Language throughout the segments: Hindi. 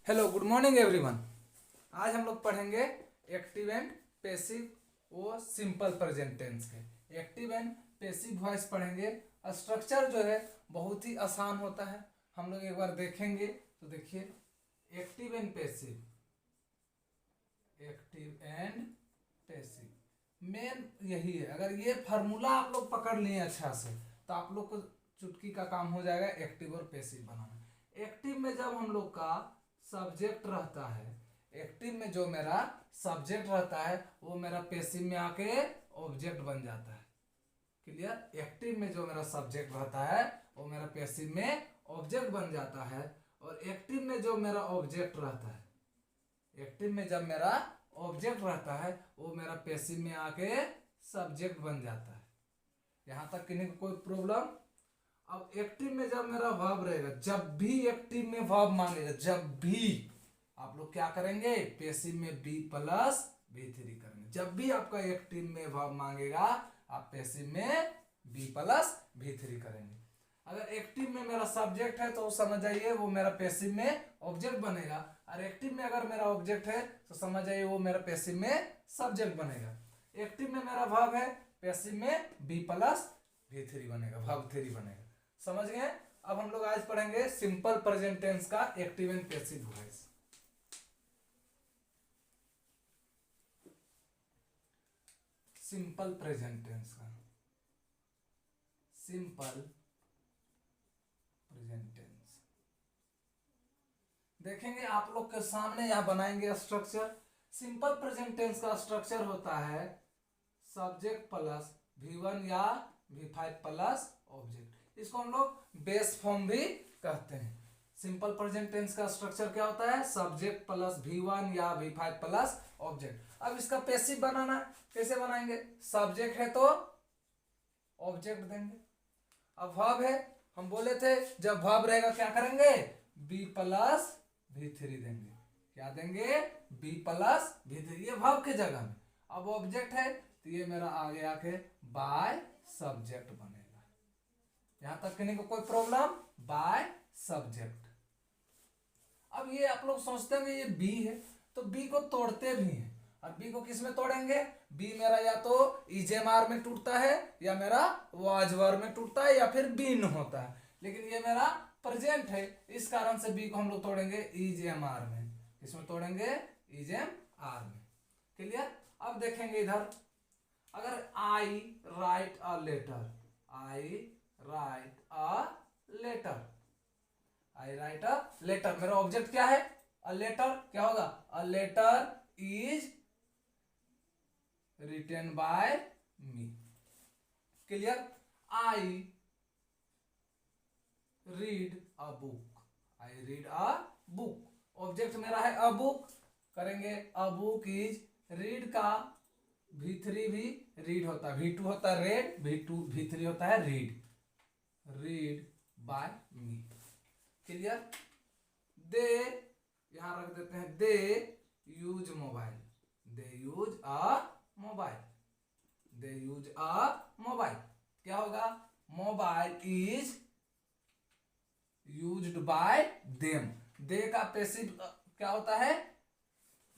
Hello good morning everyone. आज हम लोग पढ़ेंगे एक्टिव एंड पैसिव वो सिंपल प्रेजेंट टेंस के एक्टिव एंड पैसिव वॉइस पढ़ेंगे। स्ट्रक्चर जो है बहुत ही आसान होता है, हम लोग एक बार देखेंगे। तो देखिए, active and passive, active and passive main यही है। अगर ये फार्मूला आप लोग पकड़ लिए अच्छा से तो आप लोग को चुटकी का काम हो जाएगा एक्टिव और पैसिव बनाना। एक्टिव में जब हम लोग का सब्जेक्ट रहता है, एक्टिव में जो मेरा सब्जेक्ट रहता है वो मेरा पैसिव में आके ऑब्जेक्ट बन जाता है। क्लियर? एक्टिव में जो मेरा सब्जेक्ट रहता है वो मेरा पैसिव में ऑब्जेक्ट बन जाता है, और एक्टिव में जो मेरा ऑब्जेक्ट रहता है, एक्टिव में जब मेरा ऑब्जेक्ट रहता है वो मेरा पैसिव में आके सब्जेक्ट बन जाता है। यहां तक किन्हीं को कोई प्रॉब्लम? अब एक्टिव में जब मेरा वर्ब रहेगा, जब भी एक्टिव में वर्ब मांगेगा, जब भी आप लोग क्या करेंगे, पैसिव में बी प्लस V3 करेंगे। जब भी आपका एक्टिव में वर्ब मांगेगा आप पैसिव में बी प्लस V3 करेंगे। अगर एक्टिव में मेरा सब्जेक्ट है तो समझ जाइए वो मेरा पैसिव में ऑब्जेक्ट बनेगा, और एक्टिव में अगर मेरा ऑब्जेक्ट है तो समझ जाइए वो मेरा पैसिव में सब्जेक्ट बनेगा। एक्टिव में मेरा वर्ब है, पैसिव में बी प्लस V3 बनेगा, वर्ब 3 बनेगा। समझ गए? अब हम लोग आज पढ़ेंगे सिंपल प्रेजेंट टेंस का active and passive voice. Simple present tense का सिंपल प्रेजेंट टेंस देखेंगे आप लोग के सामने। यहां बनाएंगे स्ट्रक्चर। सिंपल प्रेजेंट टेंस का स्ट्रक्चर होता है सब्जेक्ट प्लस V1 या V5 प्लस ऑब्जेक्ट। इसको हम लोग बेस फॉर्म भी कहते हैं। सिंपल प्रेजेंट टेंस का स्ट्रक्चर क्या होता है? सब्जेक्ट प्लस V1 या V5 प्लस ऑब्जेक्ट। अब इसका पैसिव बनाना कैसे बनाएंगे? सब्जेक्ट है तो ऑब्जेक्ट देंगे। अब वर्ब है, हम बोले थे जब वर्ब रहेगा क्या करेंगे? बी प्लस V3 देंगे। क्या देंगे? बी प्लस V3, ये वर्ब के जगह में। अब ऑब्जेक्ट है तो ये मेरा आगे आके बाय सब्जेक्ट बनेगा। यहां तक कहने को कोई प्रॉब्लम? By subject. अब ये आप लोग सोचते हैं ये बी है तो बी को तोड़ते भी हैं। और बी को किस में तोड़ेंगे? बी मेरा या तो इजेमार में टूटता है, या मेरा वाजवर में टूटता है, या फिर बीन होता है। लेकिन ये मेरा प्रेजेंट है, इस कारण से बी को हम लोग तोड़ेंगे इजेमार में। किसमें तोड़ेंगे? इजेमार में। क्लियर? अब देखेंगे इधर, अगर I write a letter, I write a letter, I write a letter, मेरा ऑब्जेक्ट क्या है? A letter. क्या होगा? A letter is written by me. Clear? I read a book, I read a book. Object मेरा है अ बुक, करेंगे अ बुक इज रीड का V3 भी रीड होता है, V2 होता है रेड, V3 होता है read, read by me. Clear? They, यहां रख देते हैं they use mobile, they use a mobile, they use a mobile. क्या होगा? Mobile is used by them. They का पैसिव क्या होता है?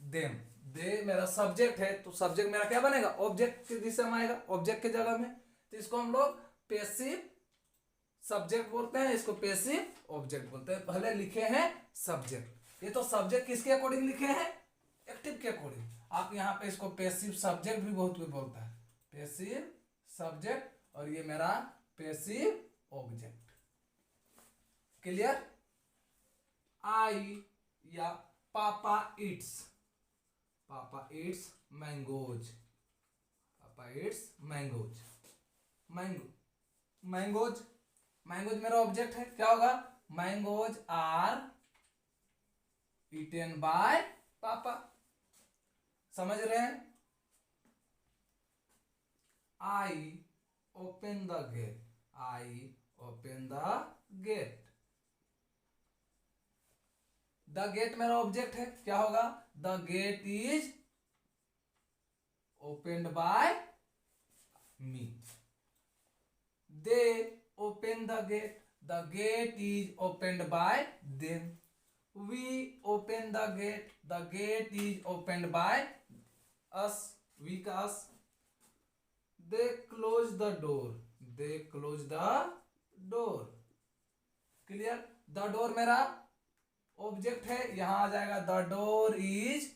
देम। दे मेरा सब्जेक्ट है तो सब्जेक्ट मेरा क्या बनेगा? ऑब्जेक्ट के दिशा में आएगा, ऑब्जेक्ट के जगह में। तो इसको हम लोग पैसिव सब्जेक्ट बोलते हैं, इसको पैसिव ऑब्जेक्ट बोलते हैं। पहले लिखे हैं सब्जेक्ट, ये तो सब्जेक्ट किसके अकॉर्डिंग लिखे हैं? एक्टिव के अकॉर्डिंग। आप यहाँ पे इसको पैसिव सब्जेक्ट भी बहुत कोई बोलता है, पैसिव सब्जेक्ट, और ये मेरा पैसिव ऑब्जेक्ट। क्लियर? आई या पापा इट्स, पापा इट्स मैंगोज, पापा it's mangoes, mango, mangoes, mangoes मेरा ऑब्जेक्ट है। क्या होगा? मैंगोज आर ईटेन बाय पापा। समझ रहे हैं? I open the gate, I open the gate, the gate मेरा ऑब्जेक्ट है। क्या होगा? The gate is open by me. They open the gate, the gate is opened by them। we open the gate, the gate is opened by us, we का us, they close the door, they close the door, clear. The door मेरा ऑब्जेक्ट है, यहां आ जाएगा the door is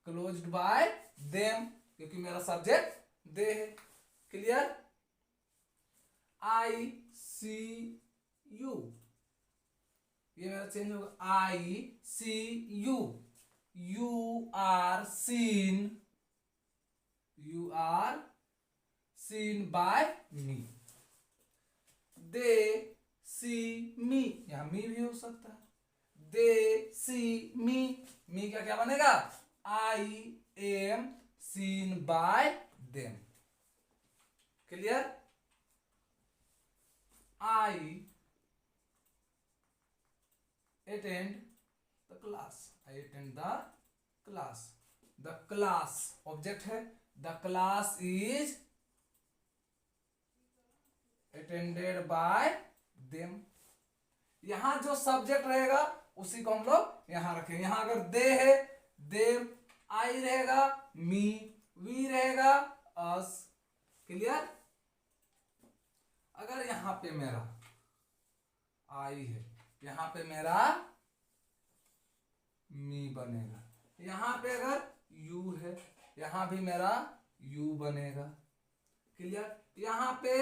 closed bye them, क्योंकि मेरा सब्जेक्ट दे है, क्लियर। आई सी यू, ये मेरा चेंज होगा, I see you, you are seen, you are seen by me, they see me, यहां मी भी हो सकता है, दे सी मी का क्या बनेगा, I am seen by them, clear. I attend the class, I attend the class, the class object है, the class is attended by them, यहां जो सब्जेक्ट रहेगा उसी को हम लोग यहां रखेंगे, यहां अगर दे है देम, आई रहेगा मी, वी रहेगा अस, क्लियर। अगर यहां पे मेरा आई है, यहां पे मेरा मी बनेगा, यहां पे अगर यू है, यहां भी मेरा यू बनेगा, क्लियर। यहां पे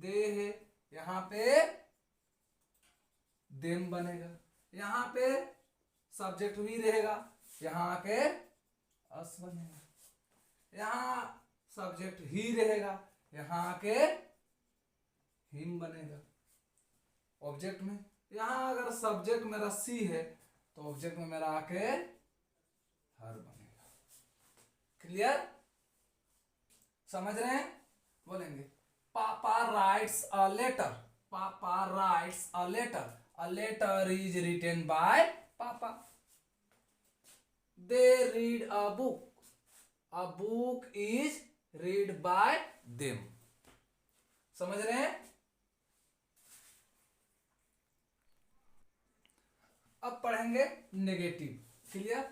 दे है, यहां पे देम बनेगा, यहां पे सब्जेक्ट भी रहेगा, यहां आके अस बनेगा, यहां सब्जेक्ट ही रहेगा, यहां आके हिम बनेगा ऑब्जेक्ट में। यहां अगर सब्जेक्ट मेरा सी है तो ऑब्जेक्ट में मेरा आके हर बनेगा, क्लियर, समझ रहे हैं। बोलेंगे पापा राइट्स अ लेटर, पापा writes a letter, a letter is written by papa, they read a book is read by them, समझ रहे हैं। अब पढ़ेंगे negative, clear.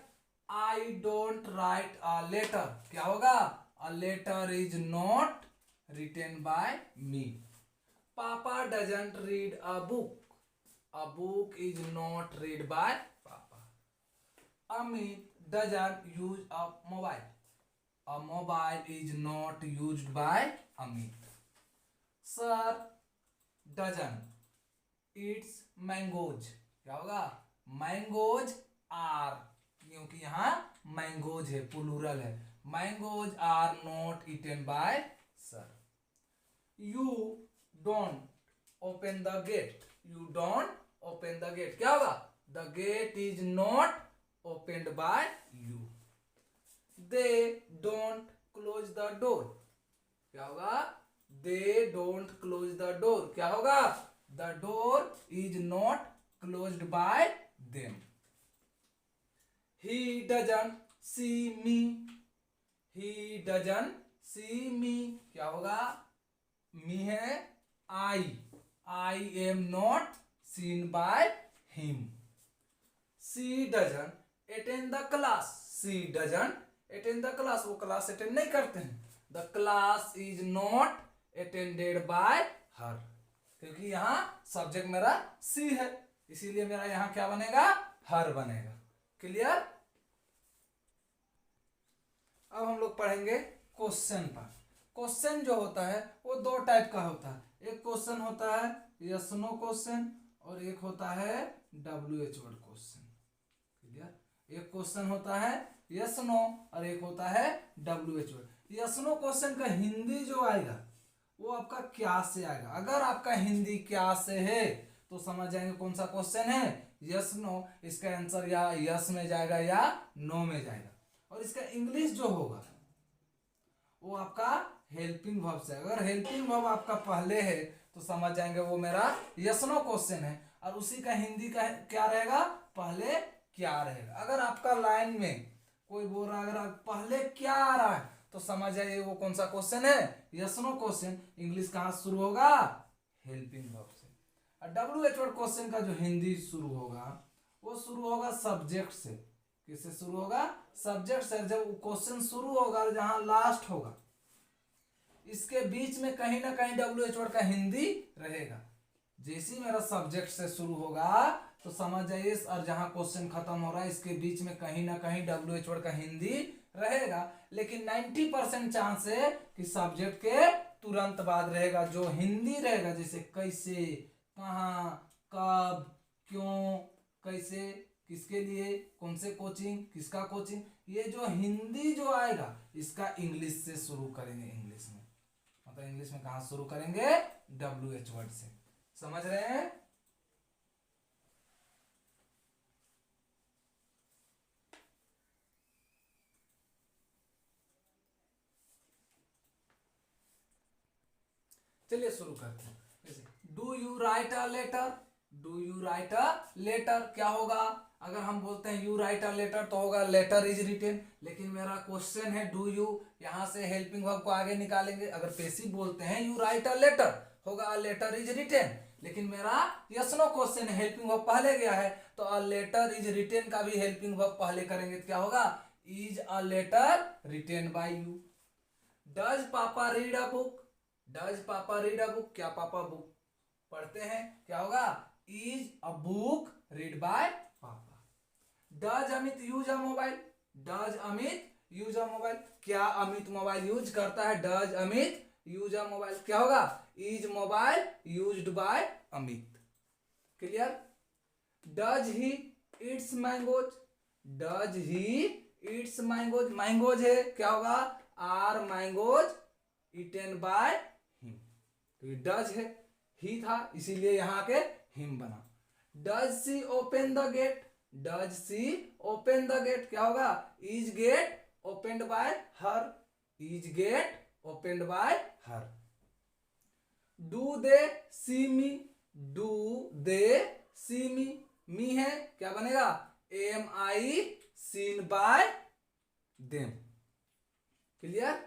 I don't write a letter, क्या होगा, a letter is not written by me, papa doesn't read a book, a book is not read by papa, Amit doesn't use a mobile is not used by Amit, sir doesn't eats mangoes, क्या होगा, mangoes are, क्योंकि यहाँ mangoes है, प्लूरल है, mangoes are not eaten by sir, you don't open the gate, you don't open the gate, क्या होगा, the gate is not opened by you, they don't close the door, क्या होगा, they don't close the door, क्या होगा, the door is not closed by them, he doesn't see me, he doesn't see me, क्या होगा, me है I am not seen by him, she doesn't attend the class, she doesn't attend the class, वो क्लास अटेंड नहीं करते हैं, the class is not attended by her, क्योंकि यहाँ सब्जेक्ट मेरा सी है, इसीलिए मेरा यहाँ क्या बनेगा, हर बनेगा, क्लियर। अब हम लोग पढ़ेंगे क्वेश्चन पर। क्वेश्चन जो होता है वो दो टाइप का होता है, एक क्वेश्चन होता है यस नो क्वेश्चन और एक होता है WH वर्ड क्वेश्चन, क्लियर। एक क्वेश्चन होता है यस नो और एक होता है WH word. Yes no question का हिंदी जो आएगा वो आपका क्या से आएगा, अगर आपका हिंदी क्या से है तो समझ जाएंगे कौन सा क्वेश्चन है यस नो, इसका आंसर या यस में जाएगा या नो में जाएगा। और इसका इंग्लिश जो होगा वो आपका हेल्पिंग वर्ब से, अगर हेल्पिंग वर्ब आपका पहले है तो समझ जाएंगे वो मेरा यस नो क्वेश्चन है, और उसी का हिंदी का क्या रहेगा, पहले क्या रहेगा। अगर आपका लाइन में कोई बोल रहा है अगर पहले क्या आ रहा है तो समझ जाइए वो कौन सा क्वेश्चन है, यस नो क्वेश्चन। इंग्लिश कहाँ शुरू होगा, हेल्पिंग वर्ब से। WH वर्ड क्वेश्चन का जो हिंदी शुरू होगा वो शुरू होगा सब्जेक्ट से। किससे शुरू होगा? सब्जेक्ट से। जब क्वेश्चन शुरू होगा और जहां लास्ट होगा इसके बीच में कहीं ना कहीं WH वर्ड का हिंदी रहेगा। जैसे ही मेरा सब्जेक्ट से शुरू होगा तो समझ जाइए, और जहां क्वेश्चन खत्म हो रहा है इसके बीच में कहीं ना कहीं WH वर्ड का हिंदी रहेगा। लेकिन 90% चांस है कि सब्जेक्ट के तुरंत बाद रहेगा जो हिंदी रहेगा, जैसे कैसे, कहाँ, कब, क्यों, कैसे, किसके लिए, कौन से कोचिंग, किसका कोचिंग, ये जो हिंदी जो आएगा इसका इंग्लिश से शुरू करेंगे। इंग्लिश में मतलब इंग्लिश में कहाँ शुरू करेंगे? WH वर्ड से। समझ रहे हैं? चलिए शुरू करते हैं। जैसे do you write a letter, do you write a letter क्या होगा? अगर हम बोलते हैं यू राइट अ लेटर तो होगा लेटर इज रिटेन। लेकिन मेरा क्वेश्चन है डू यू, यहां से हेल्पिंग वर्ब को आगे निकालेंगे। अगर पैसिव बोलते हैं यू राइट अ लेटर होगा अ लेटर इज रिटेन। लेकिन मेरा यस नो क्वेश्चन है, हेल्पिंग वर्ब पहले गया है तो अ लेटर इज रिटेन का भी हेल्पिंग वर्ब पहले करेंगे तो क्या होगा? Is a letter written by you. Does papa read a book, does papa read a book, क्या पापा बुक पढ़ते हैं? क्या होगा? Is a book read by papa. Does Amit use a mobile, does Amit use a mobile, क्या अमित मोबाइल यूज करता है? Does Amit use a mobile, क्या होगा? Is mobile used by Amit. Clear? Does he eats mangoes, does he eats mangoes, mangoes है क्या होगा? Are mangoes eaten by him. तो ये डज है, ही था इसीलिए यहां के हिम बना। Does she open the gate, does she open the gate क्या होगा? Is gate opened by her, is gate opened by her. Do they see me, do they see me, me है क्या बनेगा? Am I seen by them. Clear?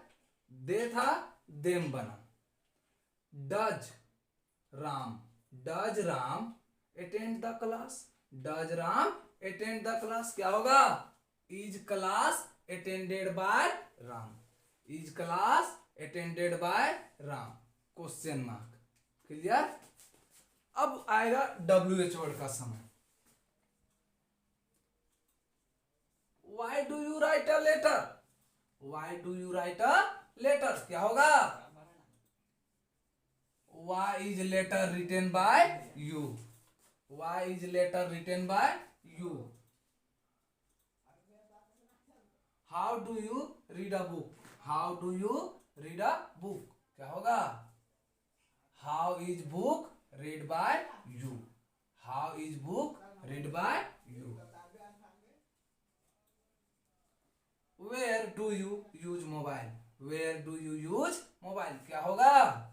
They था देम बना। Does Ram, does Ram attend the class, does Ram attend the class क्या होगा? Is class attended by Ram, is class attended by Ram, question mark. Clear? अब आएगा WH वर्ड का समय। Why do you write a letter, why do you write a letter क्या होगा? Why is letter written by you, why is letter written by you? How do you read a book, how do you read a book क्या होगा? How is book read by you, how is book read by you? Where do you use mobile, where do you use mobile क्या होगा?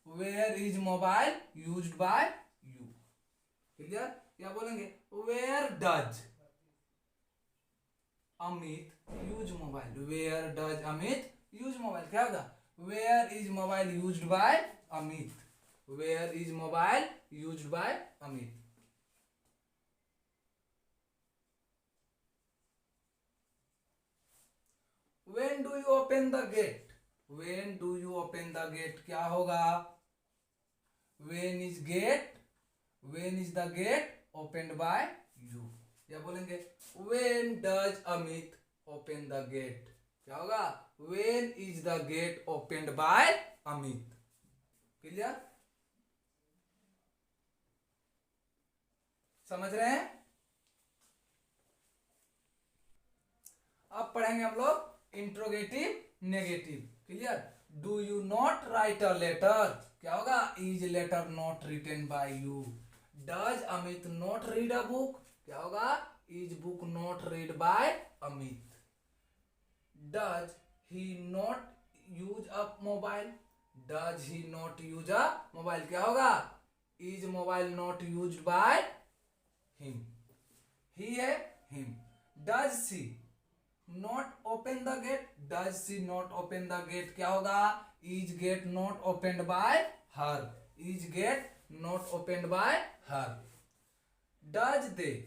Where is mobile used by you? Clear? क्या बोलेंगे? Where does Amit use mobile, where does Amit use mobile क्या होगा? Where is mobile used by Amit, where is mobile used by Amit? When do you open the gate, when do you open the gate क्या होगा? When is gate, when is the gate opened by you? क्या बोलेंगे? When does Amit open the gate क्या होगा? When is the gate opened by Amit? Clear? समझ रहे हैं? अब पढ़ेंगे हम लोग interrogative negative. Clear? Do you not write a letter क्या होगा? Is letter not written by you. Does Amit not read a book क्या होगा? Is book not read by Amit. Does he not use a mobile, does he not use a mobile क्या होगा? Is mobile not used by him, he है him. Does she not open the gate, does she not open the gate क्या होगा? Is gate not opened by her, is gate not opened by her. Does they,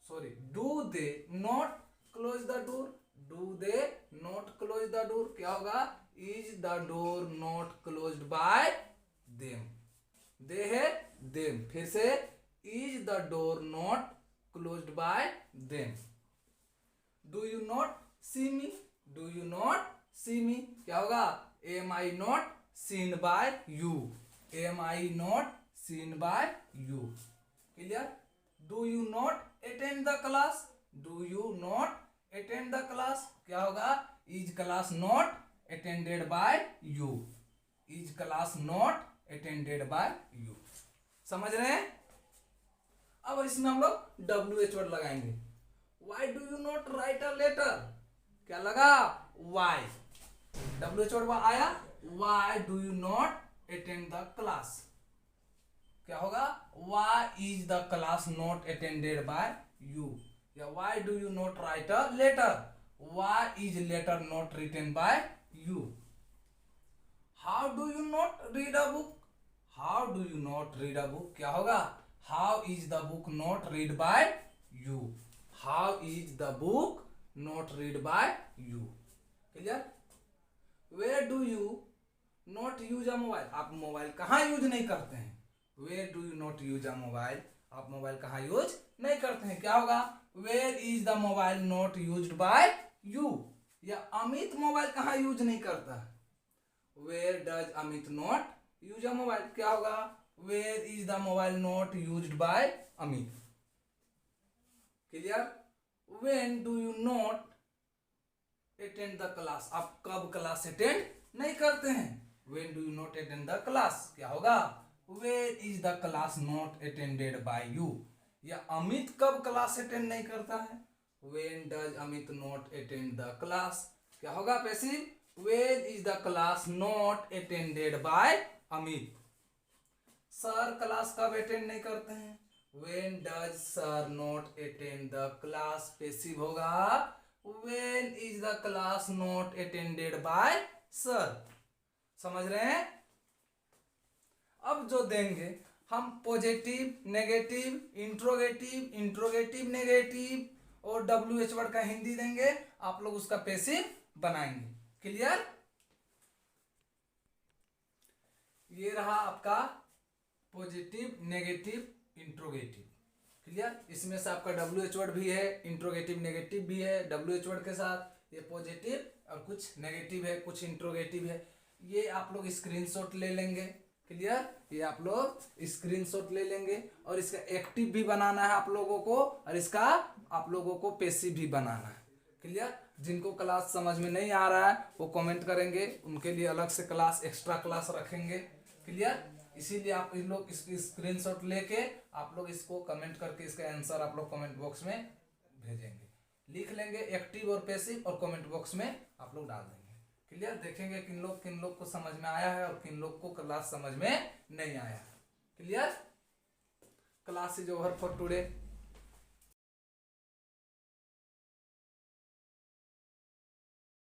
sorry, do they not close the door? Do they not close the door? क्या होगा? Is the door not closed by them? they है them, फिर से is the door not closed by them. Do you not see me? Do you not see me? क्या होगा? Am I not seen by you? Am I not seen by you? Clear? Do you not attend the class? Do you not attend the class? क्या होगा? Is class not attended by you? Is class not attended by you? समझ रहे हैं? अब इसमें हम लोग WH वर्ड लगाएंगे. Why do you not write a letter? क्या लगा? Why. WH वर्ड आया. Why do you not attend the class? क्या होगा? Why is the class not attended by you? या why do you not write a letter? Why is letter not written by you? How do you not read a book? How do you not read a book? क्या होगा? How is the book not read by you? How is the book not read by you? Clear? Where do you not use a mobile? आप मोबाइल कहाँ यूज नहीं करते हैं? Where do you not use a mobile? आप मोबाइल कहाँ यूज नहीं करते हैं? क्या होगा? Where is the mobile not used by you? या अमित मोबाइल कहाँ यूज नहीं करता है? Where does Amit not use a mobile? क्या होगा? Where is the mobile not used by Amit? Clear? When do you not attend the class? आप कब क्लास अटेंड नहीं करते हैं? When do you not attend the class? क्या होगा? Where is the class not attended by you? या अमित कब क्लास अटेंड नहीं करता है? When does Amit not attend the class? क्या होगा? Passive. When is the class not attended by Amit? Sir class कब अटेंड नहीं करते हैं? When does sir not attend the class? Passive होगा. When is the class not attended by sir? समझ रहे हैं? अब जो देंगे हम positive, negative, interrogative, interrogative negative और WH वर्ड का हिंदी देंगे. आप लोग उसका पैसिव बनाएंगे. क्लियर? ये रहा आपका पॉजिटिव, नेगेटिव, इंट्रोगेटिव. क्लियर? इसमें से आपका WH वर्ड भी है, इंट्रोगेटिव नेगेटिव भी है. WH वर्ड के साथ ये पॉजिटिव और कुछ नेगेटिव है, कुछ इंट्रोगेटिव है. ये आप लोग स्क्रीनशॉट ले लेंगे. क्लियर? ये आप लोग स्क्रीनशॉट ले लेंगे और इसका एक्टिव भी बनाना है आप लोगों को और इसका आप लोगों को पैसिव भी बनाना है. क्लियर? जिनको क्लास समझ में नहीं आ रहा है वो कमेंट करेंगे, उनके लिए अलग से क्लास, एक्स्ट्रा क्लास रखेंगे. क्लियर? इसीलिए आप इन लोग इसकी स्क्रीनशॉट लेके आप लोग इसको कमेंट करके इसका आंसर आप लोग कमेंट बॉक्स में भेजेंगे. लिख लेंगे एक्टिव और पैसिव और कमेंट बॉक्स में आप लोग डाल देंगे. क्लियर? देखेंगे किन लोग को समझ में आया है और किन लोग को क्लास समझ में नहीं आया है. Clear? Class is over for today.